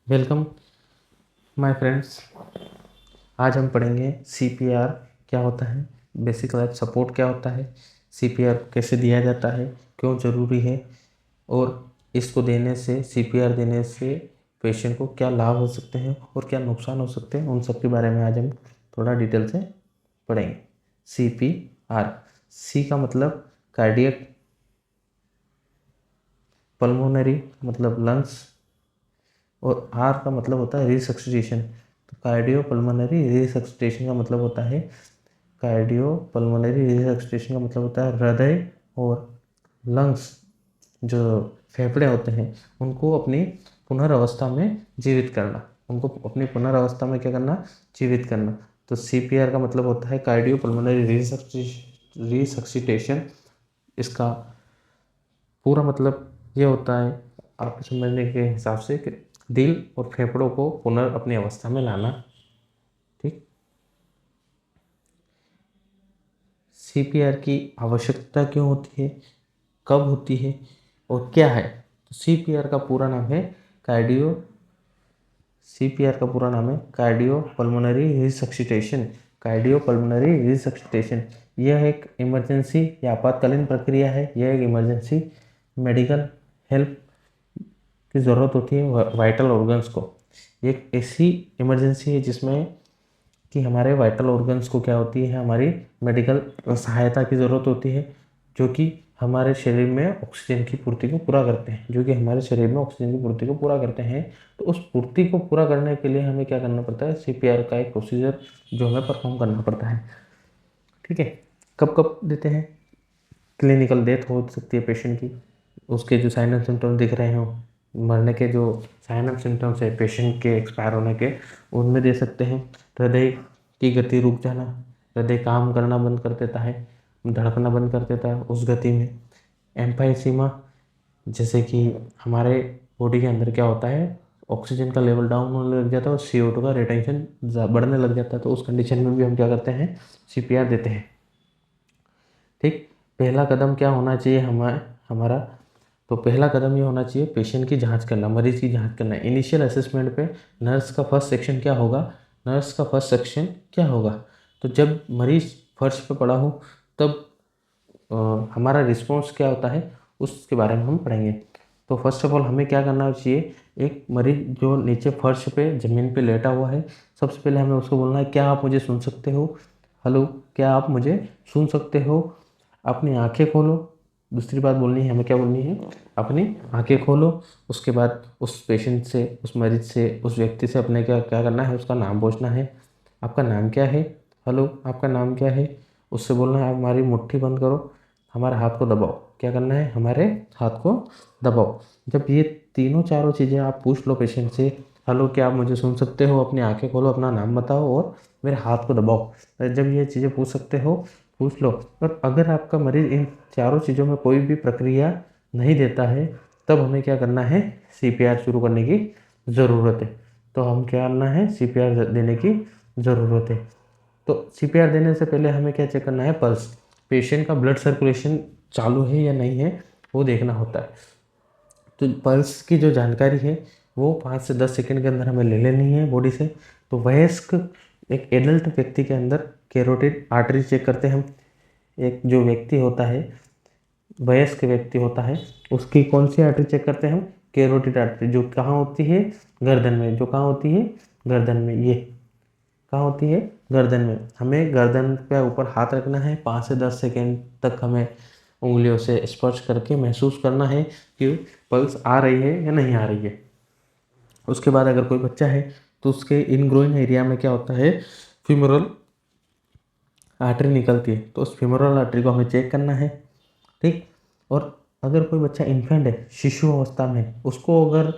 Welcome my friends. आज हम पढ़ेंगे सीपीआर क्या होता है, बेसिक लाइफ सपोर्ट क्या होता है, सीपीआर कैसे दिया जाता है, क्यों ज़रूरी है और इसको देने से सीपीआर देने से पेशेंट को क्या लाभ हो सकते हैं और क्या नुकसान हो सकते हैं, उन सब के बारे में आज हम थोड़ा डिटेल से पढ़ेंगे। सीपीआर, सी का मतलब कार्डियक, पल्मोनरी मतलब लंग्स और आर का मतलब होता है रिसक्सिटेशन। तो कार्डियो पल्मोनरी रिसक्सिटेशन का मतलब होता है कार्डियो पल्मोनरी रिसक्सिटेशन का मतलब होता है हृदय और लंग्स, जो फेफड़े होते हैं, उनको अपनी पुनर्वस्था में जीवित करना, उनको अपनी पुनर्वस्था में क्या करना, जीवित करना। तो सीपीआर का मतलब होता है कार्डियो पल्मोनरी रिसक्सिटेशन। इसका पूरा मतलब ये होता है आपके समझने के हिसाब से कि दिल और फेफड़ों को पुनः अपनी अवस्था में लाना। ठीक। सीपीआर की आवश्यकता क्यों होती है, कब होती है और क्या है? तो सीपीआर का पूरा नाम है कार्डियो सीपीआर का पूरा नाम है cardio pulmonary resuscitation. Cardio pulmonary resuscitation यह एक इमरजेंसी या आपातकालीन प्रक्रिया है। यह एक इमरजेंसी मेडिकल हेल्प की ज़रूरत होती है वाइटल ऑर्गन्स को। एक ऐसी इमरजेंसी है जिसमें कि हमारे वाइटल ऑर्गन्स को क्या होती है, हमारी मेडिकल सहायता की ज़रूरत होती है, जो कि हमारे शरीर में ऑक्सीजन की पूर्ति को पूरा करते हैं, तो उस पूर्ति को पूरा करने के लिए हमें क्या करना पड़ता है, सीपीआर का एक प्रोसीजर जो हमें परफॉर्म करना पड़ता है। ठीक है। कब कब देते हैं? क्लिनिकल डेथ हो सकती है पेशेंट की, उसके जो साइन एंड सिम्टम्स दिख रहे हो, मरने के जो साइन एंड सिम्टम्स है पेशेंट के एक्सपायर होने के, उनमें दे सकते हैं। हृदय की गति रुक जाना, हृदय काम करना बंद कर देता है, धड़कना बंद कर देता है उस गति में। एम्फाइसीमा, जैसे कि हमारे बॉडी के अंदर क्या होता है, ऑक्सीजन का लेवल डाउन होने लग जाता है और CO2 का रिटेंशन बढ़ने लग जाता है, तो उस कंडीशन में भी हम क्या करते हैं, सीपीआर देते हैं। ठीक। पहला कदम क्या होना चाहिए हमारा? तो पहला कदम ये होना चाहिए पेशेंट की जांच करना, मरीज की जांच करना। इनिशियल असेसमेंट पे नर्स का फर्स्ट सेक्शन क्या होगा? तो जब मरीज फर्श पे पड़ा हो तब हमारा रिस्पॉन्स क्या होता है उसके बारे में हम पढ़ेंगे। तो फर्स्ट ऑफ ऑल हमें क्या करना चाहिए, एक मरीज जो नीचे फर्श पे ज़मीन पे लेटा हुआ है, सबसे पहले हमें उसको बोलना है, क्या आप मुझे सुन सकते हो? हेलो, क्या आप मुझे सुन सकते हो? अपनी आंखें खोलो। दूसरी बात बोलनी है हमें, क्या बोलनी है, अपनी आंखें खोलो। उसके बाद उस पेशेंट से, उस मरीज से, उस व्यक्ति से अपने क्या क्या करना है, उसका नाम पूछना है। आपका नाम क्या है? हेलो, आपका नाम क्या है? उससे बोलना है, आप हमारी मुट्ठी बंद करो, हमारे हाथ को दबाओ। क्या करना है, हमारे हाथ को दबाओ। जब ये तीनों चारों चीज़ें आप पूछ लो पेशेंट से, हेलो, क्या आप मुझे सुन सकते हो, अपनी आंखें खोलो, अपना नाम बताओ और मेरे हाथ को दबाओ, जब ये चीज़ें पूछ सकते हो पूछ लो। और अगर आपका मरीज इन चारों चीज़ों में कोई भी प्रक्रिया नहीं देता है, तब हमें क्या करना है, सीपीआर शुरू करने की ज़रूरत है। तो हम क्या करना है, सीपीआर देने की ज़रूरत है। तो सीपीआर देने से पहले हमें क्या चेक करना है, पल्स। पेशेंट का ब्लड सर्कुलेशन चालू है या नहीं है वो देखना होता है। तो पल्स की जो जानकारी है वो 5 से 10 सेकंड के अंदर हमें ले लेनी है बॉडी से। तो वयस्क, एक एडल्ट व्यक्ति के अंदर कैरोटिड आर्टरी चेक करते हैं हम। एक जो व्यक्ति होता है, वयस्क व्यक्ति होता है, उसकी कौन सी आर्टरी चेक करते हैं हम? कैरोटिड आर्टरी, जो कहाँ होती है, गर्दन में। जो कहाँ होती है, गर्दन में। ये कहाँ होती है, गर्दन में। हमें गर्दन पे ऊपर हाथ रखना है, 5 से 10 सेकेंड तक हमें उंगलियों से स्पर्श करके महसूस करना है कि पल्स आ रही है या नहीं आ रही है। उसके बाद अगर कोई बच्चा है तो उसके इनग्रोइन एरिया में क्या होता है, फीमोरल आर्टरी निकलती है, तो उस फीमोरल आर्टरी को हमें चेक करना है। ठीक। और अगर कोई बच्चा इन्फेंट है, शिशु अवस्था में, उसको अगर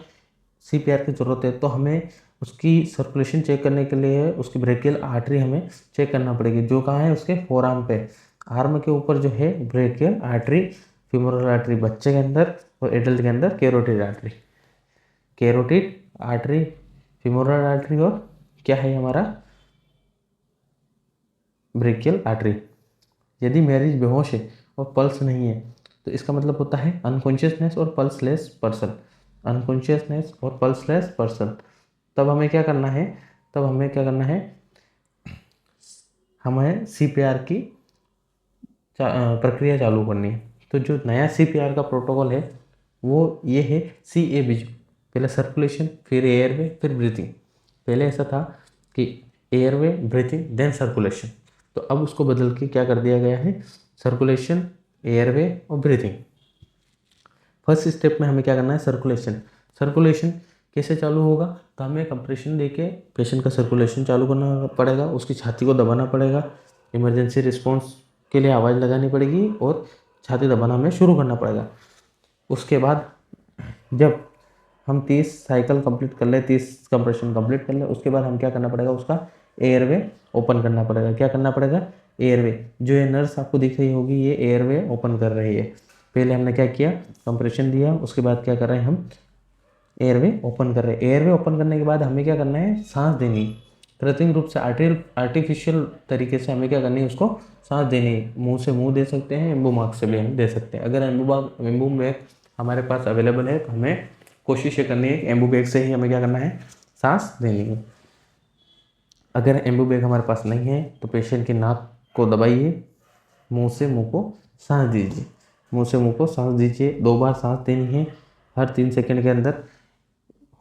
सीपीआर की ज़रूरत है तो हमें उसकी सर्कुलेशन चेक करने के लिए उसकी ब्रेकियल आर्टरी हमें चेक करना पड़ेगी, जो कहाँ है, उसके फोरआर्म पे, आर्म के ऊपर जो है ब्रेकियल आर्टरी, फीमोरल आर्टरी बच्चे के अंदर, और एडल्ट के अंदर carotid artery. Carotid artery, femoral artery और क्या है हमारा, ब्रेकियल आर्टरी। यदि मरीज बेहोश है और पल्स नहीं है तो इसका मतलब होता है अनकॉन्शियसनेस और पल्सलेस पर्सन। अनकॉन्शियसनेस और पल्सलेस पर्सन। तब हमें क्या करना है, हमें CPR की प्रक्रिया चालू करनी है। तो जो नया CPR का प्रोटोकॉल है वो ये है CABG, पहले सर्कुलेशन, फिर एयरवे, फिर ब्रीथिंग। पहले ऐसा था कि एयरवे, ब्रीथिंग, देन सर्कुलेशन। तो अब उसको बदल के क्या कर दिया गया है, सर्कुलेशन, एयरवे और ब्रीथिंग। फर्स्ट स्टेप में हमें क्या करना है, सर्कुलेशन कैसे चालू होगा, तो हमें कंप्रेशन देके पेशेंट का सर्कुलेशन चालू करना पड़ेगा, उसकी छाती को दबाना पड़ेगा, इमरजेंसी रिस्पॉन्स के लिए आवाज़ लगानी पड़ेगी और छाती दबाना हमें शुरू करना पड़ेगा। उसके बाद जब हम 30 साइकिल कंप्लीट कर ले, 30 कंप्रेशन कंप्लीट कर ले, उसके बाद हम क्या करना पड़ेगा, उसका एयरवे ओपन करना पड़ेगा। क्या करना पड़ेगा, एयरवे, जो ये नर्स आपको दिख रही होगी ये एयरवे ओपन कर रही है। पहले हमने क्या किया, कंप्रेशन दिया, उसके बाद क्या कर रहे हैं, हम एयरवे ओपन कर रहे हैं। एयरवे ओपन करने के बाद हमें क्या करना है, सांस देनी है। कृत्रिम रूप से आर्टिफिशियल तरीके से हमें क्या करनी है, उसको सांस देनी है। मुंह से मुंह दे सकते हैं, एम्बू मार्क से भी हम दे सकते हैं। अगर एम्बू बैग हमारे पास अवेलेबल है तो हमें कोशिश ये करनी है कि एम्बू बैग से ही हमें क्या करना है, सांस देनी है। अगर एम्बू बैग हमारे पास नहीं है तो पेशेंट की नाक को दबाइए, मुंह से मुंह को सांस दीजिए, मुंह से मुंह को सांस दीजिए। 2 बार सांस देनी है, हर 3 सेकंड के अंदर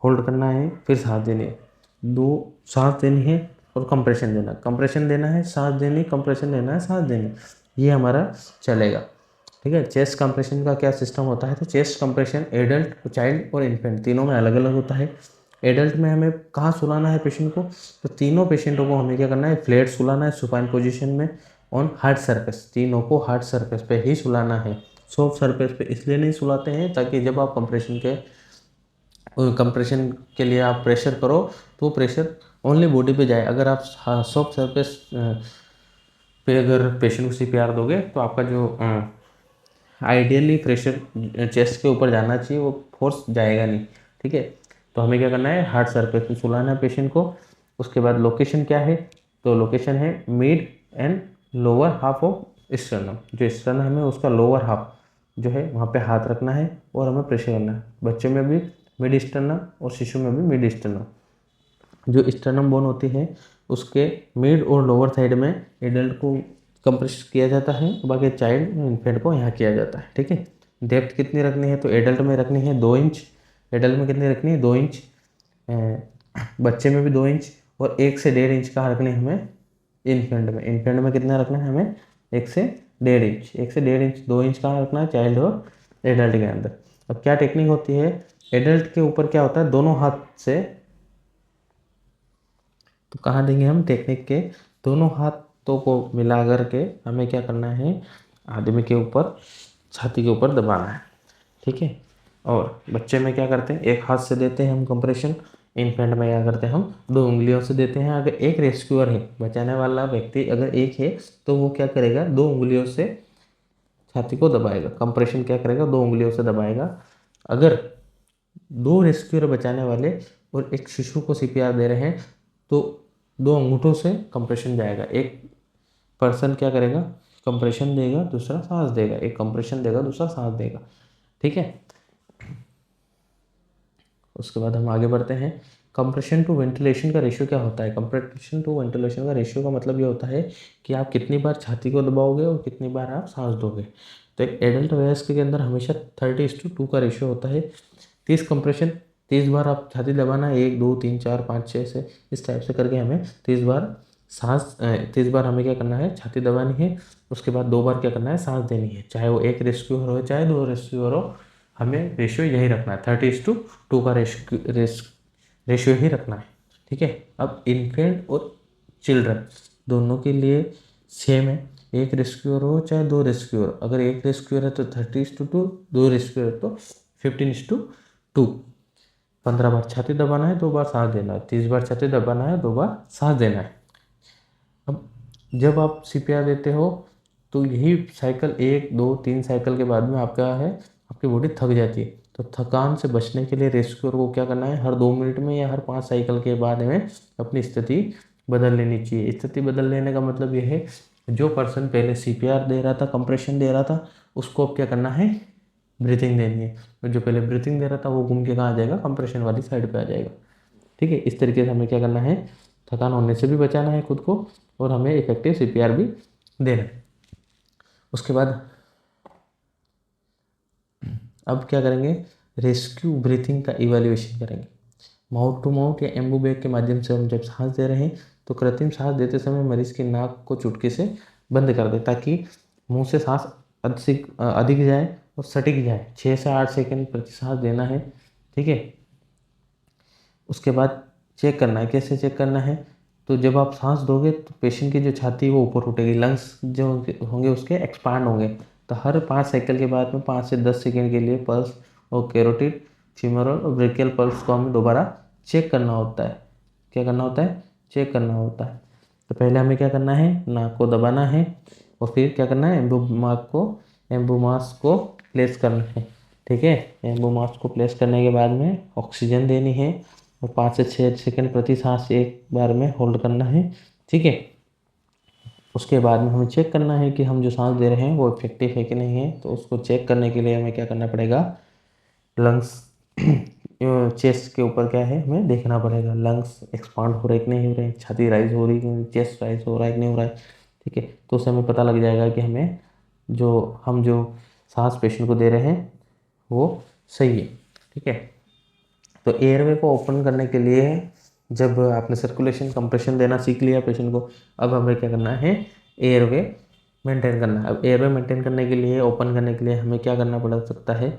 होल्ड करना है, फिर सांस देनी है। 2 सांस देनी है और कंप्रेशन देना है, सांस देनी, कंप्रेशन देना है, सांस देनी, ये हमारा चलेगा। ठीक है। चेस्ट कंप्रेशन का क्या सिस्टम होता है, तो चेस्ट कंप्रेशन एडल्ट, चाइल्ड और इन्फेंट तीनों में अलग अलग होता है। एडल्ट में हमें कहाँ सुलाना है पेशेंट को, तो तीनों पेशेंटों को हमें क्या करना है, फ्लैट सुलाना है सुपाइन पोजीशन में ऑन हार्ड सरफेस। तीनों को हार्ड सरफेस पे ही सुलाना है, सॉफ्ट सरफेस पे इसलिए नहीं सुलाते हैं ताकि जब आप कंप्रेशन के लिए आप प्रेशर करो तो प्रेशर ओनली बॉडी पे जाए। अगर आप सॉफ्ट सरफेस पे अगर पेशेंट को CPR दोगे तो आपका जो आइडियली प्रेशर चेस्ट के ऊपर जाना चाहिए वो फोर्स जाएगा नहीं। ठीक है। तो हमें क्या करना है, हार्ड सरफेस पे सुलाना है पेशेंट को। उसके बाद लोकेशन क्या है, तो लोकेशन है mid and lower half of sternum. जो स्टर्नम है उसका लोअर हाफ जो है वहाँ पे हाथ रखना है और हमें प्रेशर करना है। बच्चों में भी मिड स्टर्नम और शिशु में भी मिड स्टर्नम। जो स्टर्नम बोन होती है उसके मिड और लोअर साइड में एडल्ट को कंप्रेस किया जाता है, बाकी चाइल्ड इन्फेंट को यहाँ किया जाता है। ठीक है। डेप्थ कितनी रखनी है, तो एडल्ट में रखनी है 2 इंच। एडल्ट में कितनी रखनी है, 2 इंच। बच्चे में भी 2 इंच और 1 से 1.5 इंच का रखनी है हमें इन्फेंट में कितना रखना है हमें, 1 से 1.5 इंच। 1 से 1.5 इंच, 2 इंच कहाँ रखना है, चाइल्ड और एडल्ट के अंदर। अब क्या टेक्निक होती है, एडल्ट के ऊपर क्या होता है, दोनों हाथ से, तो कहाँ देंगे हम टेक्निक के, दोनों हाथों को मिला करके हमें क्या करना है, आदमी के ऊपर छाती के ऊपर दबाना है। ठीक है। और बच्चे में क्या करते हैं, एक हाथ से देते हैं हम कंप्रेशन। इन्फेंट में क्या करते हैं, हम 2 उंगलियों से देते हैं। अगर एक रेस्क्यूअर है, बचाने वाला व्यक्ति अगर एक है तो वो क्या करेगा, 2 उंगलियों से छाती को दबाएगा। कंप्रेशन क्या करेगा, 2 उंगलियों से दबाएगा। अगर 2 रेस्क्यूअर बचाने वाले और एक शिशु को CPR दे रहे हैं तो 2 अंगूठों से कंप्रेशन जाएगा। एक पर्सन क्या करेगा, कंप्रेशन देगा, दूसरा सांस देगा। एक कंप्रेशन देगा, दूसरा सांस देगा। ठीक है। उसके बाद हम आगे बढ़ते हैं। कंप्रेशन टू वेंटिलेशन का रेशियो क्या होता है, कंप्रेशन टू वेंटिलेशन का रेशियो का मतलब ये होता है कि आप कितनी बार छाती को दबाओगे और कितनी बार आप सांस दोगे। तो एक एडल्ट वयस्क के अंदर हमेशा 30:2 का रेशियो होता है। 30 कंप्रेशन, 30 बार आप छाती दबाना है, 1 2 3 4 5 6 से इस टाइप से करके हमें 30 बार 30 बार हमें क्या करना है, छाती दबानी है। उसके बाद 2 बार क्या करना है, सांस देनी है। चाहे वो एक रेस्क्यूअर हो चाहे 2 रेस्क्यूअर हो, हमें रेशियो यही रखना है, 30:2 का रेशियो ही रखना है। ठीक है। अब इन्फेंट और चिल्ड्रन दोनों के लिए सेम है, एक रेस्क्यूअर हो चाहे 2 रेस्क्यूअर। अगर एक रेस्क्यूअर है तो 30:2, 2 रेस्क्यूअर है तो 15:2। 15 बार छाती दबाना है, 2 बार सांस देना है। 30 बार छाती दबाना है, 2 बार सांस देना है। अब जब आप CPR देते हो तो यही साइकिल 1 2 3 साइकिल के बाद में आपका है, आपकी बॉडी थक जाती है। तो थकान से बचने के लिए रेस्क्यूअर को क्या करना है, हर 2 मिनट में या हर 5 साइकिल के बाद में अपनी स्थिति बदल लेनी चाहिए। स्थिति बदल लेने का मतलब ये है, जो पर्सन पहले CPR दे रहा था, कंप्रेशन दे रहा था, उसको अब क्या करना है, ब्रीथिंग देनी है। तो जो पहले ब्रीथिंग दे रहा था वो घूम के कहाँ आ जाएगा, कंप्रेशन वाली साइड पे आ जाएगा। ठीक है, इस तरीके से हमें क्या करना है, थकान होने से भी बचाना है खुद को और हमें इफेक्टिव CPR भी देना है। उसके बाद अब क्या करेंगे, रेस्क्यू ब्रीथिंग का इवैल्यूएशन करेंगे। माउथ टू माउथ या एम्बू बैग के माध्यम से हम जब सांस दे रहे हैं तो कृत्रिम सांस देते समय मरीज की नाक को चुटकी से बंद कर दे ताकि मुंह से सांस अधिक जाए और सटीक जाए। 6 से 8 सेकंड प्रति सांस देना है, ठीक है। उसके बाद चेक करना है, कैसे चेक करना है, तो जब आप सांस दोगे तो पेशेंट की जो छाती है वो ऊपर उठेगी, लंग्स जो होंगे उसके एक्सपांड होंगे। तो हर 5 साइकिल के बाद में 5 से 10 सेकंड के लिए पल्स और कैरोटिड, फीमोरल और ब्रेकियल पल्स को हमें दोबारा चेक करना होता है। क्या करना होता है, चेक करना होता है। तो पहले हमें क्या करना है, नाक को दबाना है और फिर क्या करना है, एम्बू मास्क को प्लेस करना है, ठीक है। एम्बू मास्क को प्लेस करने के बाद में ऑक्सीजन देनी है और 5 से 6 सेकंड प्रति सांस एक बार में होल्ड करना है, ठीक है। उसके बाद में हमें चेक करना है कि हम जो सांस दे रहे हैं वो इफेक्टिव है कि नहीं है। तो उसको चेक करने के लिए हमें क्या करना पड़ेगा, लंग्स चेस्ट के ऊपर क्या है हमें देखना पड़ेगा, लंग्स एक्सपांड हो रहे कि नहीं हो रहे, छाती राइज हो रही है, चेस्ट राइज हो रहा है कि नहीं हो रहा है, ठीक है। तो उससे हमें पता लग जाएगा कि हमें हम जो सांस पेशेंट को दे रहे हैं वो सही है, ठीक है। तो एयरवे को ओपन करने के लिए जब आपने सर्कुलेशन कंप्रेशन देना सीख लिया पेशेंट को, अब हमें क्या करना है, एयरवे मेंटेन करना है। अब एयरवे मेंटेन करने के लिए, ओपन करने के लिए हमें क्या करना पड़ सकता है,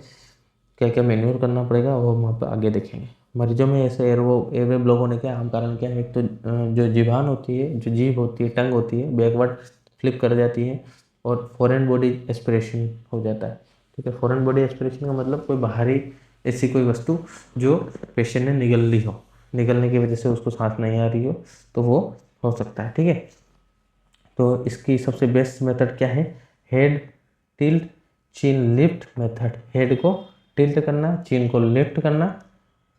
क्या क्या मैन्यूर करना पड़ेगा वो हम वहाँ पर आगे देखेंगे। मरीजों में ऐसे एयरवे ब्लॉक होने के आम कारण क्या है, एक तो जो जीभान होती है, जो जीभ होती है, टंग होती है, बैकवर्ड फ्लिप कर जाती है और फॉरेन बॉडी एस्पिरेशन हो जाता है, ठीक है। फॉरेन बॉडी एस्पिरेशन का मतलब कोई बाहरी ऐसी कोई वस्तु जो पेशेंट ने निगल ली हो, निगलने की वजह से उसको सांस नहीं आ रही हो, तो वो हो सकता है, ठीक है। तो इसकी सबसे बेस्ट मेथड क्या है, हेड टिल्ट चिन लिफ्ट मेथड। हेड को टिल्ट करना, चिन को लिफ्ट करना,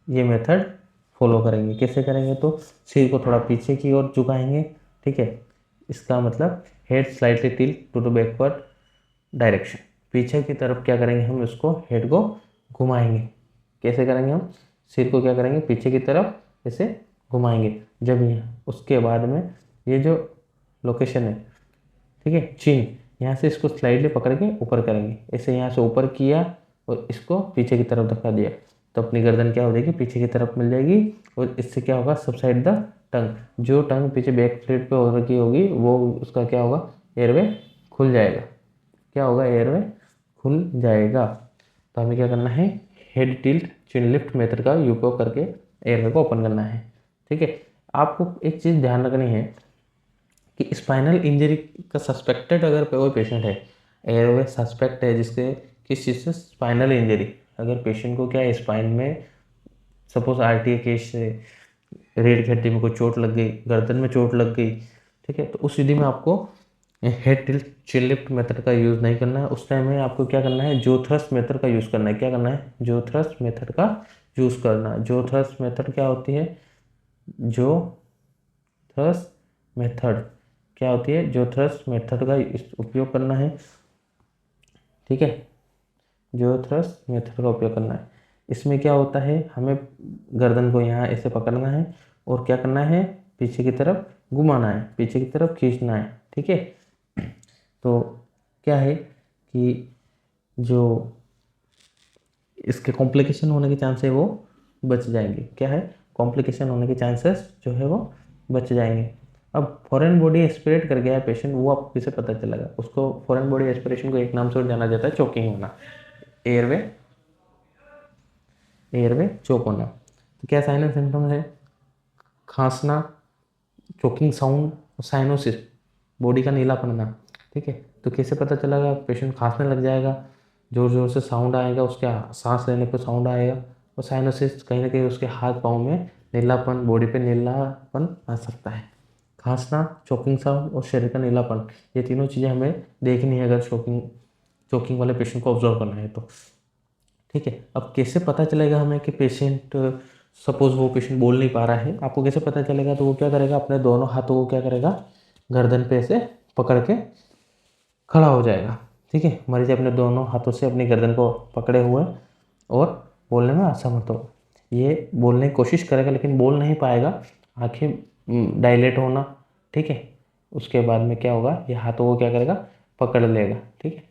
ये मेथड फॉलो करेंगे। कैसे करेंगे, तो सिर को थोड़ा पीछे की ओर झुकाएंगे, ठीक है। इसका मतलब head slightly tilt to the backward direction, पीछे की तरफ क्या करेंगे हम, इसको हेड को घुमाएंगे। कैसे करेंगे हम, सिर को क्या करेंगे, पीछे की तरफ ऐसे घुमाएंगे। जब यहाँ उसके बाद में ये जो लोकेशन है, ठीक है, चिन, यहाँ से इसको स्लाइडली पकड़ के ऊपर करेंगे, ऐसे यहाँ से ऊपर किया और इसको पीछे की तरफ धक्का दिया, तो अपनी गर्दन क्या हो जाएगी, पीछे की तरफ मिल जाएगी। और इससे क्या होगा, सबसाइड द टंग, जो टंग पीछे बैक फ्लिप पे हो रखी होगी वो उसका क्या होगा, एयरवे खुल जाएगा। क्या होगा, एयरवे खुल जाएगा। तो हमें क्या करना है, हेड टिल्ट चिन लिफ्ट मेथड का उपयोग करके एयरवे को ओपन करना है, ठीक है। आपको एक चीज़ ध्यान रखनी है कि स्पाइनल इंजरी का सस्पेक्टेड अगर कोई पेशेंट है, एयरवे सस्पेक्ट है जिसके किस चीज़ से, स्पाइनल इंजरी, अगर पेशेंट को क्या है स्पाइन में सपोज RTA केस से रीढ़ की हड्डी में कोई चोट लग गई, गर्दन में चोट लग गई, ठीक है, तो उस विधि में आपको हेड टिल्ट चिन लिफ्ट मेथड का यूज़ नहीं करना है। उस टाइम में आपको क्या करना है, जो थ्रस्ट मेथड का यूज़ करना है। क्या करना है, जो थ्रस्ट मेथड का यूज़ करना है। जो थ्रस्ट मेथड क्या होती है, जो थ्रस्ट मेथड क्या होती है, जो थ्रस्ट मेथड का उपयोग करना है, ठीक है। जो थ्रस्ट मेथड का उपयोग करना है, इसमें क्या होता है, हमें गर्दन को यहाँ ऐसे पकड़ना है और क्या करना है, पीछे की तरफ घुमाना है, पीछे की तरफ खींचना है, ठीक है। तो क्या है कि जो इसके कॉम्प्लिकेशन होने के चांस है वो बच जाएंगे। क्या है, कॉम्प्लिकेशन होने के चांसेस जो है वो बच जाएंगे। अब फॉरेन बॉडी एस्पिरेट कर गया है पेशेंट, वो आपको किसे पता चलेगा, उसको फॉरेन बॉडी एस्पिरेशन को एक नाम से और जाना जाता है, चोकिंग होना, एयरवे चोक होना। तो क्या साइन एंड सिम्टम्स है, खांसना, चोकिंग साउंड, साइनोसिस, बॉडी का नीला पड़ना, ठीक है। तो कैसे पता चलेगा, पेशेंट खांसने लग जाएगा, जोर जोर से साउंड आएगा, उसके सांस लेने पर साउंड आएगा, और साइनोसिस कहीं ना कहीं उसके हाथ पाँव में नीलापन, बॉडी पे नीलापन आ सकता है। खांसना, चोकिंग साउंड और शरीर का नीलापन, ये तीनों चीज़ें हमें देखनी है अगर चोकिंग वाले पेशेंट को ऑब्जर्व करना है तो, ठीक है। अब कैसे पता चलेगा हमें कि पेशेंट, सपोज वो पेशेंट बोल नहीं पा रहा है, आपको कैसे पता चलेगा, तो वो क्या करेगा, अपने दोनों हाथों को क्या करेगा, गर्दन पे ऐसे पकड़ के खड़ा हो जाएगा, ठीक है। मरीज अपने दोनों हाथों से अपनी गर्दन को पकड़े हुए और बोलने में असमर्थ हो, ये बोलने की कोशिश करेगा लेकिन बोल नहीं पाएगा, आंखें डायलेट होना, ठीक है। उसके बाद में क्या होगा, ये हाथों को क्या करेगा, पकड़ लेगा, ठीक है।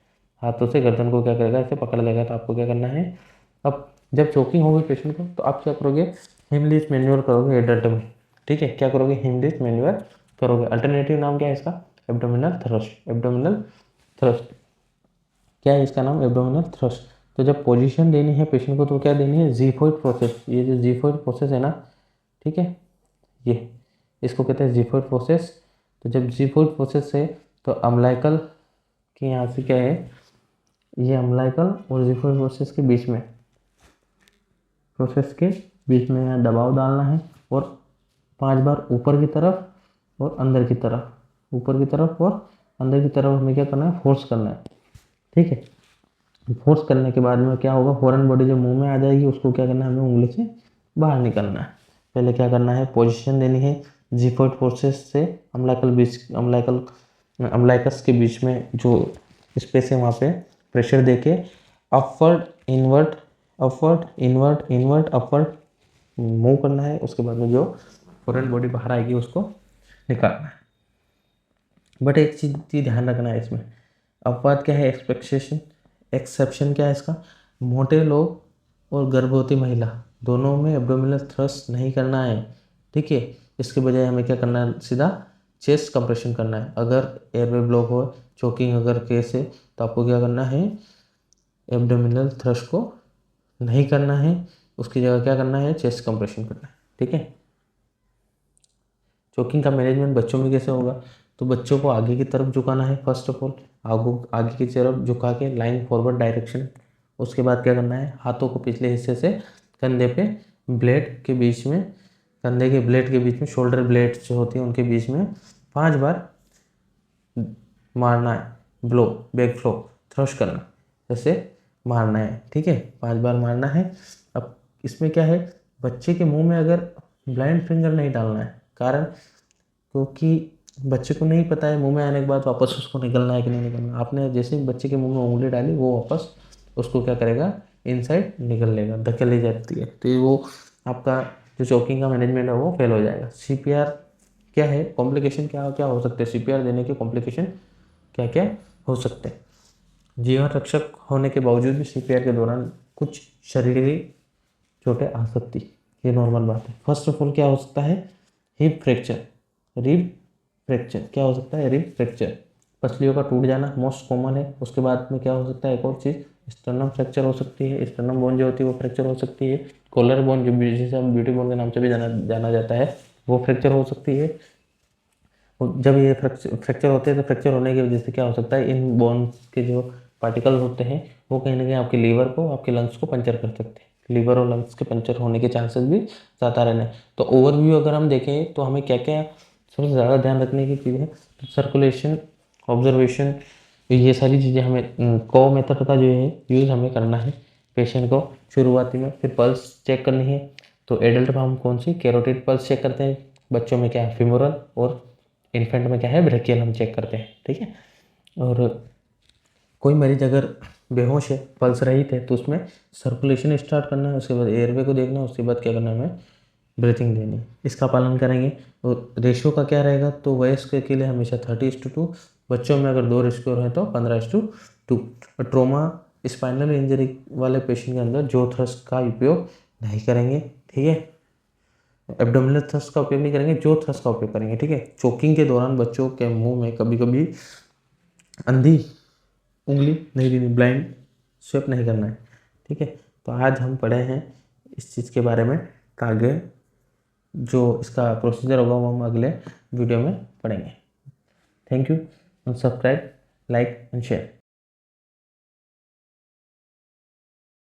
हाथों से गर्दन को क्या करेगा, ऐसे पकड़ लेगा। तो आपको क्या करना है, अब जब चोकिंग होगी पेशेंट को तो आप क्या करोगे, हेमलिच मैन्यूअर करोगे एडल्ट में, ठीक है। क्या करोगे, हेमलिच मैन्यूअर करोगे। अल्टरनेटिव नाम क्या है इसका, एब्डोमिनल थ्रस्ट। एब्डोमिनल थ्रस्ट क्या है इसका नाम, एब्डोमिनल थ्रस्ट। तो जब पोजीशन देनी है पेशेंट को तो क्या देनी है, ज़िफोइड प्रोसेस। ये जो ज़िफोइड प्रोसेस है ना, ठीक है, ये इसको कहते हैं ज़िफोइड प्रोसेस। तो जब ज़िफोइड प्रोसेस है तो अम्लाइकल के यहाँ से क्या है, ये अम्लाइकल और ज़िफोइड प्रोसेस के बीच में यहाँ दबाव डालना है, और 5 बार ऊपर की तरफ और अंदर की तरफ, ऊपर की तरफ और अंदर की तरफ हमें क्या करना है, फोर्स करना है, ठीक है। फोर्स करने के बाद में क्या होगा, फॉरेन बॉडी जो मुंह में आ जाएगी उसको क्या करना है, हमें उंगली से बाहर निकालना है। पहले क्या करना है, पोजीशन देनी है ज़िफोइड प्रोसेस से अम्लाइकस के बीच में जो स्पेस है वहाँ पे प्रेशर देके अपवर्ड इनवर्ट अपवर्ड मूव करना है। उसके बाद में जो फॉरेन बॉडी बाहर आएगी उसको निकालना है। बट एक चीज़ ध्यान रखना है इसमें, अपवाद क्या है, एक्सेप्शन क्या है इसका, मोटे लोग और गर्भवती महिला दोनों में एब्डोमिनल थ्रस्ट नहीं करना है, ठीक है। इसके बजाय हमें क्या करना है, सीधा चेस्ट कंप्रेशन करना है। अगर एयरवे ब्लॉक हो, चोकिंग अगर केस है तो आपको क्या करना है, एब्डोमिनल थ्रस्ट को नहीं करना है, उसकी जगह क्या करना है, चेस्ट कंप्रेशन करना है, ठीक है। चोकिंग का मैनेजमेंट बच्चों में कैसे होगा, तो बच्चों को आगे की तरफ झुकाना है, फर्स्ट ऑफ ऑल आगे की तरफ झुका के लाइन फॉरवर्ड डायरेक्शन। उसके बाद क्या करना है, हाथों को पिछले हिस्से से कंधे पे ब्लेड के बीच में, कंधे के ब्लेड के बीच में, शोल्डर ब्लेड्स जो होती हैं उनके बीच में 5 बार मारना है, ब्लो बैक फ्लो थ्रस्ट करना, जैसे मारना है, ठीक है, 5 बार मारना है। अब इसमें क्या है, बच्चे के मुंह में अगर ब्लाइंड फिंगर नहीं डालना है, कारण क्योंकि बच्चे को नहीं पता है मुंह में आने के बाद वापस उसको निकलना है कि नहीं निकलना। आपने जैसे ही बच्चे के मुंह में उंगली डाली वो वापस उसको क्या करेगा, इनसाइड निकल लेगा, धकेली जाती है। तो ये वो आपका जो चोकिंग का मैनेजमेंट है वो फेल हो जाएगा। सीपीआर क्या है, कॉम्प्लिकेशन क्या क्या हो सकते हैं, सीपीआर देने के कॉम्प्लिकेशन क्या क्या हो सकते हैं। जीवन रक्षक होने के बावजूद भी सीपीआर के दौरान कुछ शारीरिक चोटें आ सकती, ये नॉर्मल बात है। फर्स्ट ऑफ ऑल क्या हो सकता है, हिप फ्रैक्चर। रिब फ्रैक्चर क्या हो सकता है, रिब फ्रैक्चर, पसलियों का टूट जाना मोस्ट कॉमन है। उसके बाद में क्या हो सकता है, एक और चीज़, स्टर्नम फ्रैक्चर हो सकती है। स्टर्नम बोन जो होती है वो फ्रैक्चर हो सकती है। कॉलर बोन जो जिसे हम ब्यूटी बोन के नाम से भी जाना जाता है, वो फ्रैक्चर हो सकती है। जब ये फ्रैक्चर होते हैं तो फ्रैक्चर होने की वजह से क्या हो सकता है, इन बोन्स के जो पार्टिकल होते हैं वो कहीं ना कहीं आपके लीवर को, आपके लंग्स को पंचर कर सकते हैं। लीवर और लंग्स के पंचर होने के चांसेस भी ज़्यादा रहने। तो ओवरव्यू अगर हम देखें तो हमें क्या क्या सबसे ज़्यादा ध्यान रखने की चीज़ है, तो सर्कुलेशन, ऑब्जर्वेशन, ये सारी चीज़ें हमें को मेथड का जो है यूज़ हमें करना है पेशेंट को शुरुआती में। फिर पल्स चेक करनी है, तो एडल्ट में हम कौन सी कैरोटिड पल्स चेक करते हैं, बच्चों में क्या है फीमोरल, और इन्फेंट में क्या है ब्रेकियल हम चेक करते हैं, ठीक है। और कोई मरीज अगर बेहोश है, पल्स रहित है, तो उसमें सर्कुलेशन स्टार्ट करना है, उसके बाद एयरवे को देखना है, उसके बाद क्या करना है, हमें ब्रीथिंग देनी है। इसका पालन करेंगे। और रेशियो का क्या रहेगा, तो वयस्क के लिए हमेशा 30:2, बच्चों में अगर 2 रेशियो हैं तो 15:2। ट्रोमा स्पाइनल इंजरी वाले पेशेंट के अंदर जो थ्रस्ट का उपयोग नहीं करेंगे, ठीक है। एब्डोमिनल थ्रस्ट का उपयोग नहीं करेंगे, जो थ्रस्ट का उपयोग करेंगे, ठीक है। चोकिंग के दौरान बच्चों के मुंह में कभी कभी अंधी उंगली नहीं देनी, ब्लाइंड स्वेप नहीं करना है, ठीक है। तो आज हम पढ़े हैं इस चीज़ के बारे में, आगे जो इसका प्रोसीजर होगा वो हम अगले वीडियो में पढ़ेंगे। Thank you. Subscribe, like and share.